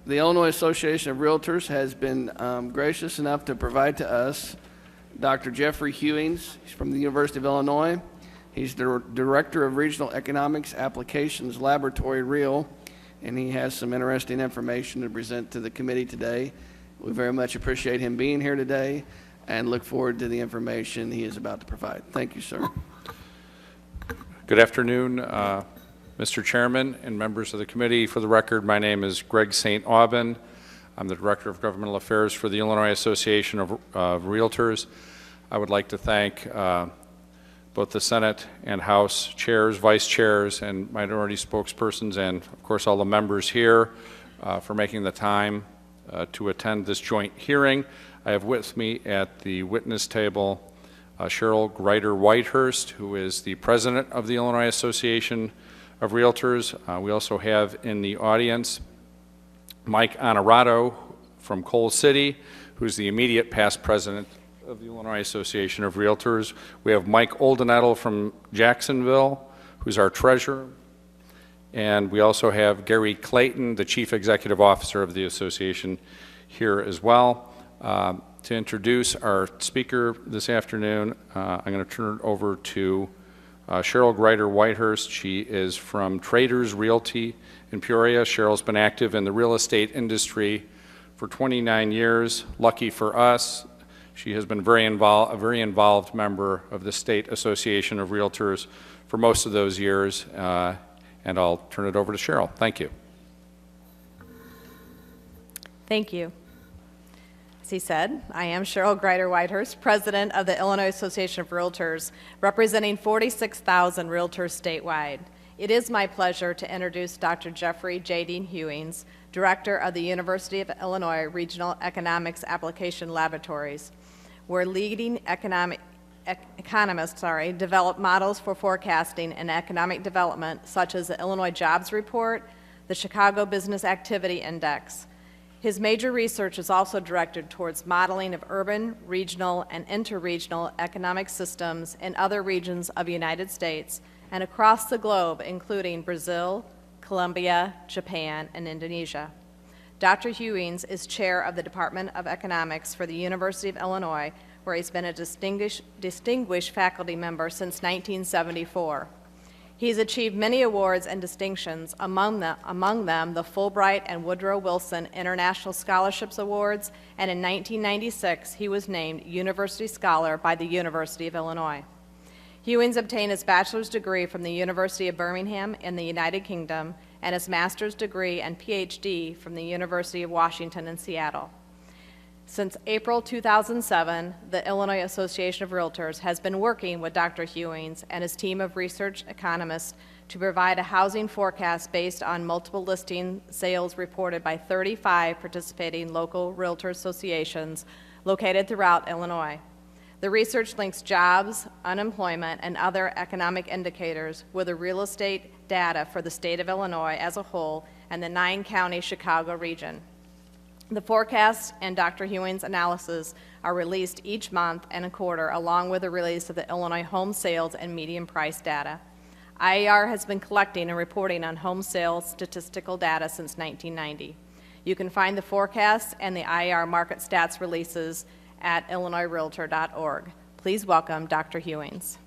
The Illinois Association of REALTORS has been gracious enough to provide to us Dr. Geoffrey Hewings. He's from the University of Illinois. He's the Director of Regional Economics Applications Laboratory, REAL, and he has some interesting information to present to the committee today. We very much appreciate him being here today and look forward to the information he is about to provide. Thank you, sir. Good afternoon, Mr. Chairman and members of the committee. For the record, my name is Greg St. Aubin. I'm the Director of Governmental Affairs for the Illinois Association of REALTORS. I would like to thank both the Senate and House chairs, vice chairs, and minority spokespersons, and of course all the members here for making the time to attend this joint hearing. I have with me at the witness table Cheryl Greider-Whitehurst, who is the President of the Illinois Association of Realtors. We also have in the audience Mike Honorato from Coal City, who's the immediate past president of the Illinois Association of Realtors. We have Mike Oldenettle from Jacksonville, who's our treasurer. And we also have Gary Clayton, the chief executive officer of the association, here as well. To introduce our speaker this afternoon, I'm going to turn it over to Cheryl Greider-Whitehurst. She is from Traders Realty in Peoria. Cheryl's been active in the real estate industry for 29 years. Lucky for us, she has been a very involved member of the State Association of Realtors for most of those years. And I'll turn it over to Cheryl. Thank you. Thank you. As he said, I am Cheryl Greider-Whitehurst, President of the Illinois Association of Realtors, representing 46,000 realtors statewide. It is my pleasure to introduce Dr. Geoffrey J.D. Hewings, Director of the University of Illinois Regional Economics Application Laboratories, where leading economists develop models for forecasting and economic development, such as the Illinois Jobs Report, the Chicago Business Activity Index. His major research is also directed towards modeling of urban, regional, and interregional economic systems in other regions of the United States and across the globe, including Brazil, Colombia, Japan, and Indonesia. Dr. Hewings is chair of the Department of Economics for the University of Illinois, where he's been a distinguished faculty member since 1974. He's achieved many awards and distinctions, among them the Fulbright and Woodrow Wilson International Scholarships Awards, and in 1996 he was named University Scholar by the University of Illinois. Hewings obtained his bachelor's degree from the University of Birmingham in the United Kingdom and his master's degree and PhD from the University of Washington in Seattle. Since April 2007, the Illinois Association of Realtors has been working with Dr. Hewings and his team of research economists to provide a housing forecast based on multiple listing sales reported by 35 participating local realtor associations located throughout Illinois. The research links jobs, unemployment, and other economic indicators with the real estate data for the state of Illinois as a whole and the 9-county Chicago region. The forecasts and Dr. Hewings' analysis are released each month and a quarter, along with the release of the Illinois home sales and median price data. IAR has been collecting and reporting on home sales statistical data since 1990. You can find the forecasts and the IAR market stats releases at illinoisrealtor.org. Please welcome Dr. Hewings.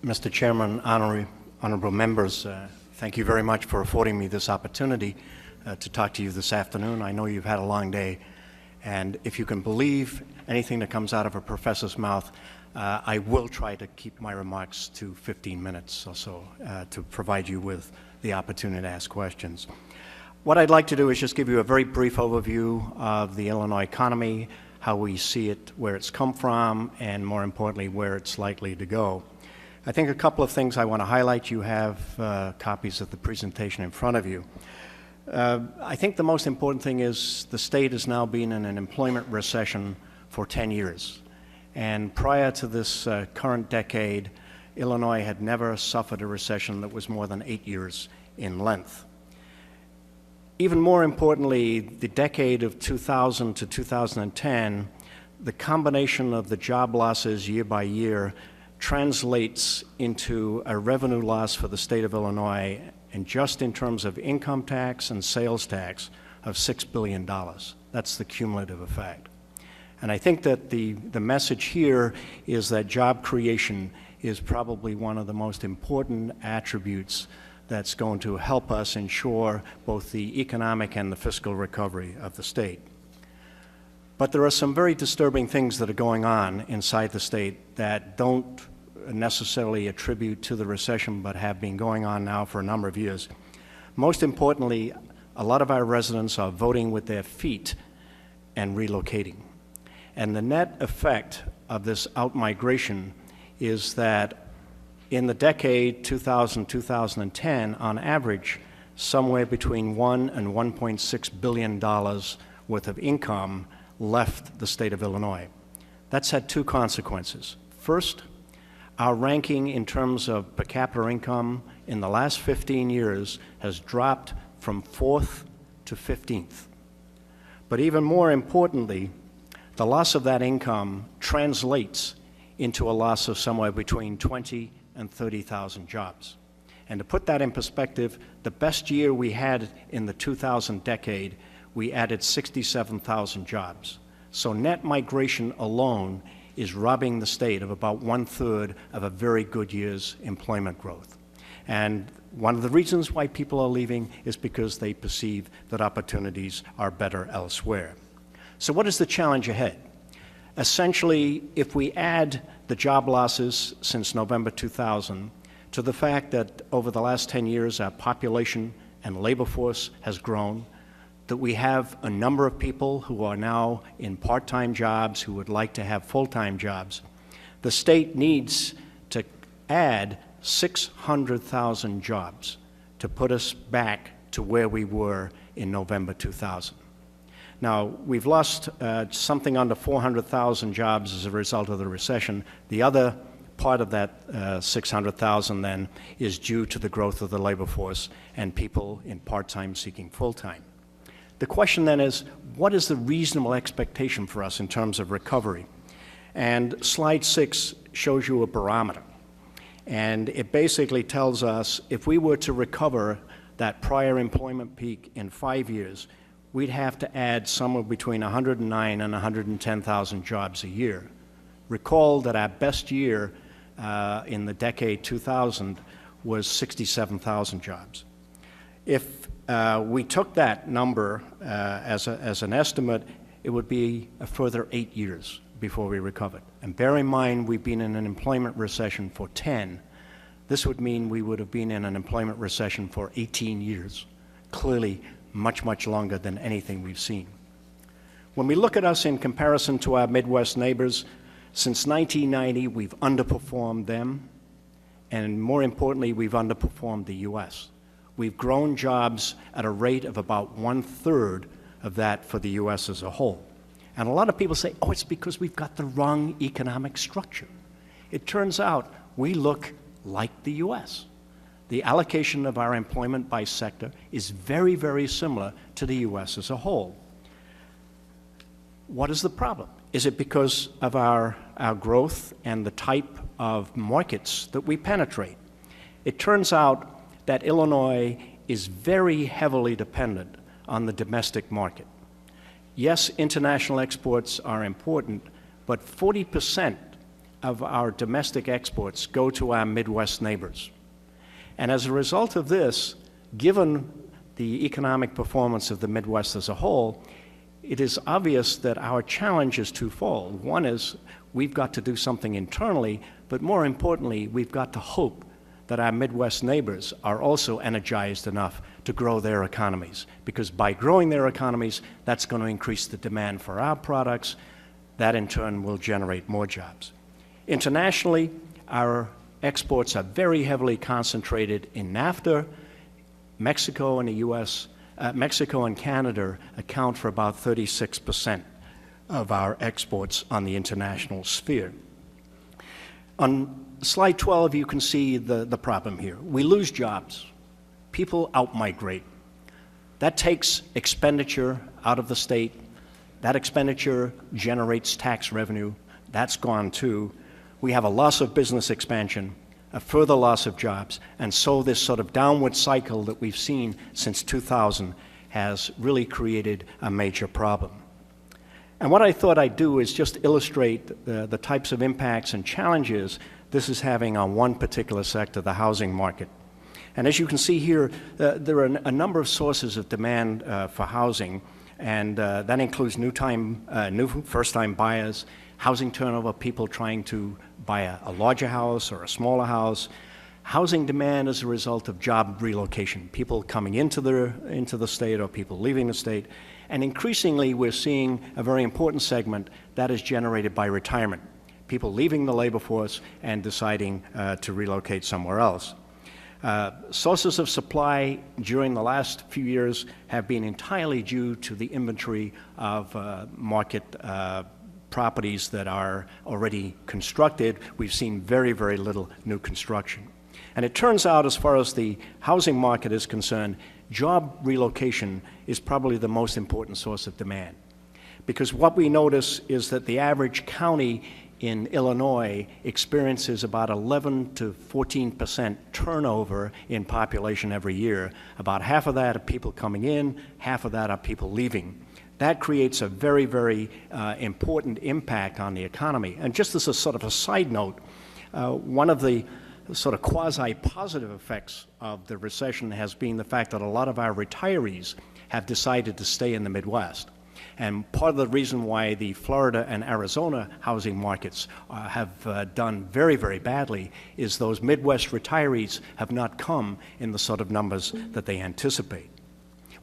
Mr. Chairman, honorable members, thank you very much for affording me this opportunity to talk to you this afternoon. I know you've had a long day, and if you can believe anything that comes out of a professor's mouth, I will try to keep my remarks to 15 minutes or so to provide you with the opportunity to ask questions. What I'd like to do is just give you a very brief overview of the Illinois economy, how we see it, where it's come from, and more importantly, where it's likely to go. I think a couple of things I want to highlight. You have copies of the presentation in front of you. I think the most important thing is the state has now been in an employment recession for 10 years. And prior to this current decade, Illinois had never suffered a recession that was more than 8 years in length. Even more importantly, the decade of 2000 to 2010, the combination of the job losses year by year translates into a revenue loss for the state of Illinois and just in terms of income tax and sales tax of $6 billion. That's the cumulative effect. And I think that the message here is that job creation is probably one of the most important attributes that's going to help us ensure both the economic and the fiscal recovery of the state. But there are some very disturbing things that are going on inside the state that don't necessarily attribute to the recession, but have been going on now for a number of years. Most importantly, a lot of our residents are voting with their feet and relocating. And the net effect of this outmigration is that in the decade 2000-2010, on average, somewhere between $1 and $1.6 billion worth of income left the state of Illinois. That's had two consequences. First, our ranking in terms of per capita income in the last 15 years has dropped from 4th to 15th. But even more importantly, the loss of that income translates into a loss of somewhere between 20 and 30,000 jobs. And to put that in perspective, the best year we had in the 2000 decade, we added 67,000 jobs. So net migration alone is robbing the state of about 1/3 of a very good year's employment growth. And one of the reasons why people are leaving is because they perceive that opportunities are better elsewhere. So what is the challenge ahead? Essentially, if we add the job losses since November 2000 to the fact that over the last 10 years our population and labor force has grown, that we have a number of people who are now in part-time jobs who would like to have full-time jobs, the state needs to add 600,000 jobs to put us back to where we were in November 2000. Now, we've lost something under 400,000 jobs as a result of the recession. The other part of that 600,000 then is due to the growth of the labor force and people in part-time seeking full-time. The question then is, what is the reasonable expectation for us in terms of recovery? And slide 6 shows you a barometer. And it basically tells us if we were to recover that prior employment peak in 5 years, we'd have to add somewhere between 109 and 110,000 jobs a year. Recall that our best year in the decade 2000 was 67,000 jobs. If we took that number as an estimate, it would be a further 8 years before we recovered. And bear in mind, we've been in an employment recession for 10. This would mean we would have been in an employment recession for 18 years. Clearly, much, much longer than anything we've seen. When we look at us in comparison to our Midwest neighbors, since 1990, we've underperformed them, and more importantly, we've underperformed the U.S. We've grown jobs at a rate of about 1/3 of that for the U.S. as a whole. And a lot of people say, oh, it's because we've got the wrong economic structure. It turns out we look like the U.S. The allocation of our employment by sector is very, very similar to the U.S. as a whole. What is the problem? Is it because of our growth and the type of markets that we penetrate? It turns out that Illinois is very heavily dependent on the domestic market. Yes, international exports are important, but 40% of our domestic exports go to our Midwest neighbors. And as a result of this, given the economic performance of the Midwest as a whole, it is obvious that our challenge is twofold. One is we've got to do something internally, but more importantly, we've got to hope that our Midwest neighbors are also energized enough to grow their economies, because by growing their economies, that's going to increase the demand for our products. That in turn will generate more jobs. Internationally, our exports are very heavily concentrated in NAFTA. Mexico and the U.S., Mexico and Canada account for about 36% of our exports on the international sphere. On slide 12, you can see the problem here. We lose jobs. People outmigrate. That takes expenditure out of the state. That expenditure generates tax revenue. That's gone too. We have a loss of business expansion. a further loss of jobs, and so this sort of downward cycle that we've seen since 2000 has really created a major problem. And what I thought I'd do is just illustrate the types of impacts and challenges this is having on one particular sector, the housing market. And as you can see here, there are a number of sources of demand for housing, and that includes new first-time buyers, housing turnover, people trying to buy a larger house or a smaller house, housing demand as a result of job relocation, people coming into the state or people leaving the state, and increasingly we're seeing a very important segment that is generated by retirement, people leaving the labor force and deciding to relocate somewhere else. Sources of supply during the last few years have been entirely due to the inventory of market properties that are already constructed. We've seen very, very little new construction. And it turns out, as far as the housing market is concerned, job relocation is probably the most important source of demand. Because what we notice is that the average county in Illinois experiences about 11 to 14% turnover in population every year. About half of that are people coming in, half of that are people leaving. That creates a very, very important impact on the economy. And just as a sort of a side note, one of the sort of quasi-positive effects of the recession has been the fact that a lot of our retirees have decided to stay in the Midwest. And part of the reason why the Florida and Arizona housing markets have done very, very badly is those Midwest retirees have not come in the sort of numbers that they anticipate.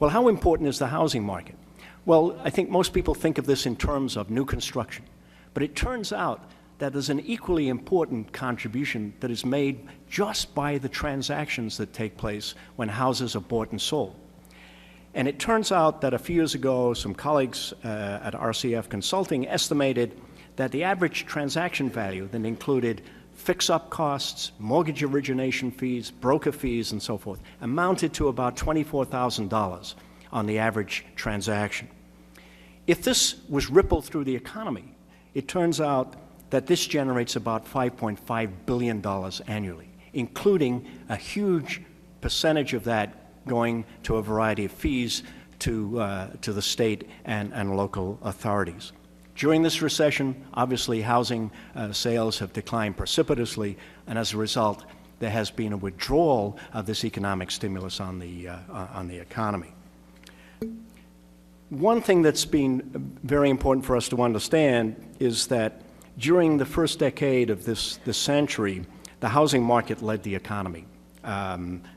Well, how important is the housing market? Well, I think most people think of this in terms of new construction, but it turns out that there's an equally important contribution that is made just by the transactions that take place when houses are bought and sold. And it turns out that a few years ago, some colleagues at RCF Consulting estimated that the average transaction value that included fix-up costs, mortgage origination fees, broker fees, and so forth, amounted to about $24,000 on the average transaction. If this was rippled through the economy, it turns out that this generates about $5.5 billion annually, including a huge percentage of that going to a variety of fees to the state and local authorities. During this recession, obviously housing sales have declined precipitously, and as a result, there has been a withdrawal of this economic stimulus on the economy. One thing that's been very important for us to understand is that during the first decade of this century, the housing market led the economy,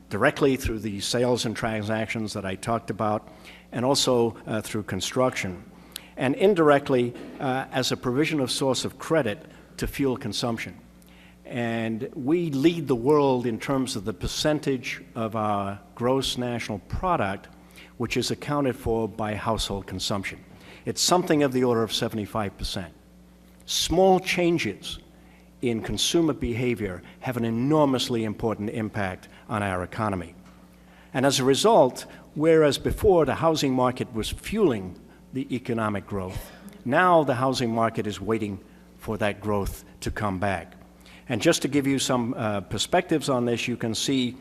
directly through the sales and transactions that I talked about, and also through construction, and indirectly as a provision of source of credit to fuel consumption. And we lead the world in terms of the percentage of our gross national product which is accounted for by household consumption. It's something of the order of 75%. Small changes in consumer behavior have an enormously important impact on our economy. And as a result, whereas before the housing market was fueling the economic growth, now the housing market is waiting for that growth to come back. And just to give you some perspectives on this, you can see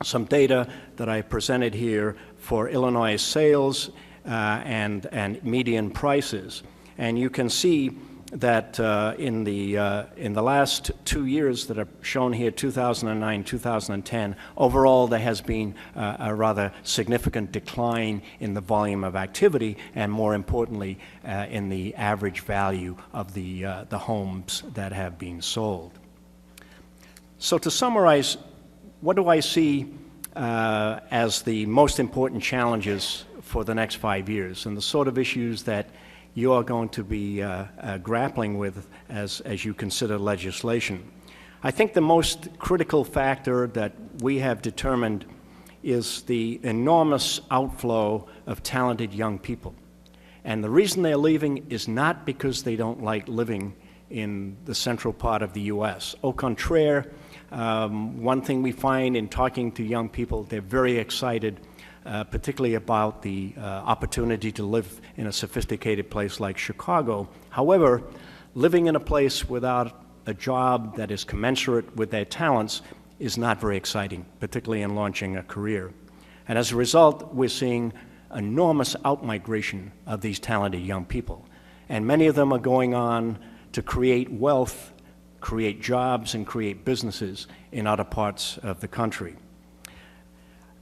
some data that I presented here for Illinois sales and median prices. And you can see that in the last 2 years that are shown here, 2009, 2010, overall there has been a rather significant decline in the volume of activity, and more importantly, in the average value of the homes that have been sold. So to summarize, what do I see as the most important challenges for the next 5 years, and the sort of issues that you are going to be grappling with as you consider legislation? I think the most critical factor that we have determined is the enormous outflow of talented young people. And the reason they're leaving is not because they don't like living in the central part of the U.S. Au contraire, one thing we find in talking to young people, they're very excited, particularly about the opportunity to live in a sophisticated place like Chicago. However, living in a place without a job that is commensurate with their talents is not very exciting, particularly in launching a career. And as a result, we're seeing enormous outmigration of these talented young people. And many of them are going on to create wealth, create jobs, and create businesses in other parts of the country.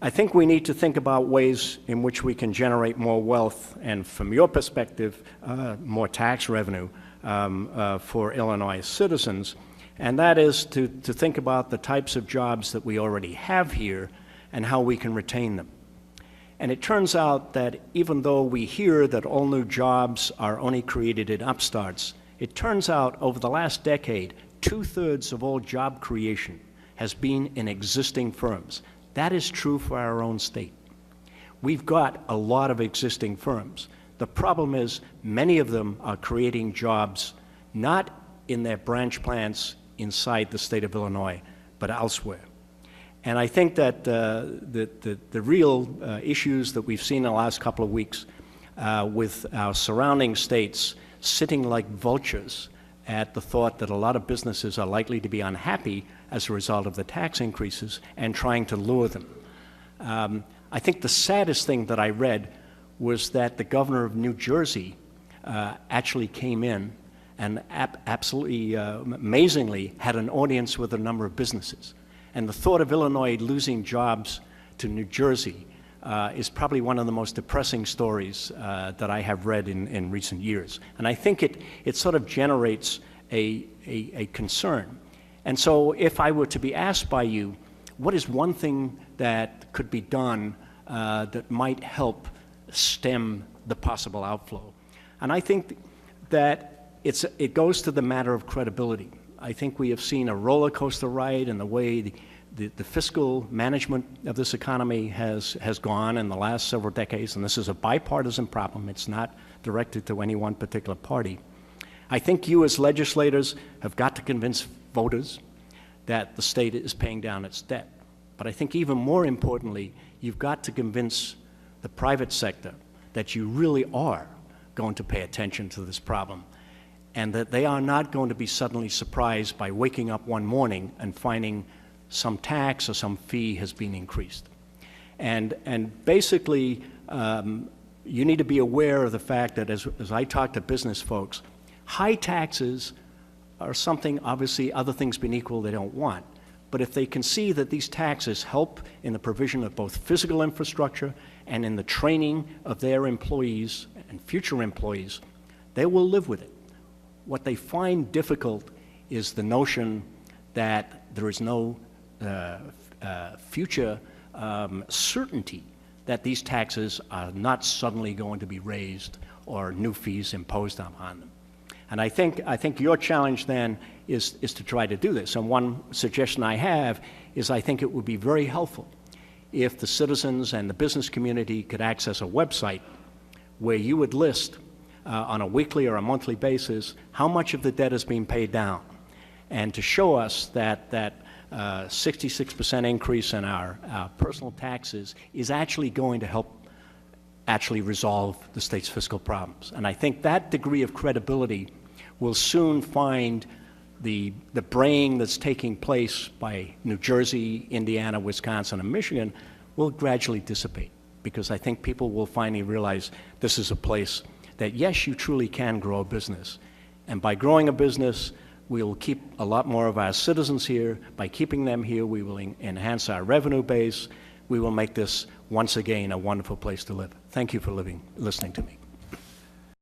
I think we need to think about ways in which we can generate more wealth and, from your perspective, more tax revenue for Illinois citizens. And that is to think about the types of jobs that we already have here and how we can retain them. And it turns out that even though we hear that all new jobs are only created in upstarts, it turns out over the last decade, 2/3 of all job creation has been in existing firms. That is true for our own state. We've got a lot of existing firms. The problem is many of them are creating jobs not in their branch plants inside the state of Illinois, but elsewhere. And I think that the real issues that we've seen in the last couple of weeks with our surrounding states sitting like vultures at the thought that a lot of businesses are likely to be unhappy as a result of the tax increases and trying to lure them. I think the saddest thing that I read was that the governor of New Jersey actually came in and absolutely amazingly had an audience with a number of businesses. And the thought of Illinois losing jobs to New Jersey is probably one of the most depressing stories that I have read in recent years. And I think it sort of generates a concern. And so if I were to be asked by you, what is one thing that could be done that might help stem the possible outflow? And I think that it goes to the matter of credibility. I think we have seen a roller coaster ride in the way the fiscal management of this economy has gone in the last several decades, and this is a bipartisan problem. It's not directed to any one particular party. I think you as legislators have got to convince voters that the state is paying down its debt. But I think even more importantly, you've got to convince the private sector that you really are going to pay attention to this problem, and that they are not going to be suddenly surprised by waking up one morning and finding some tax or some fee has been increased. And basically, you need to be aware of the fact that as I talk to business folks, high taxes are something, obviously, other things being equal, they don't want. But if they can see that these taxes help in the provision of both physical infrastructure and in the training of their employees and future employees, they will live with it. What they find difficult is the notion that there is no future certainty that these taxes are not suddenly going to be raised or new fees imposed upon them. And I think your challenge then is to try to do this. And one suggestion I have is I think it would be very helpful if the citizens and the business community could access a website where you would list on a weekly or a monthly basis how much of the debt is being paid down, and to show us that 66% increase in our personal taxes is actually going to help actually resolve the state's fiscal problems. And I think that degree of credibility will soon find the braying that's taking place by New Jersey, Indiana, Wisconsin, and Michigan will gradually dissipate, because I think people will finally realize this is a place that, yes, you truly can grow a business. And by growing a business, we will keep a lot more of our citizens here. By keeping them here, we will enhance our revenue base. We will make this, once again, a wonderful place to live. Thank you for listening to me.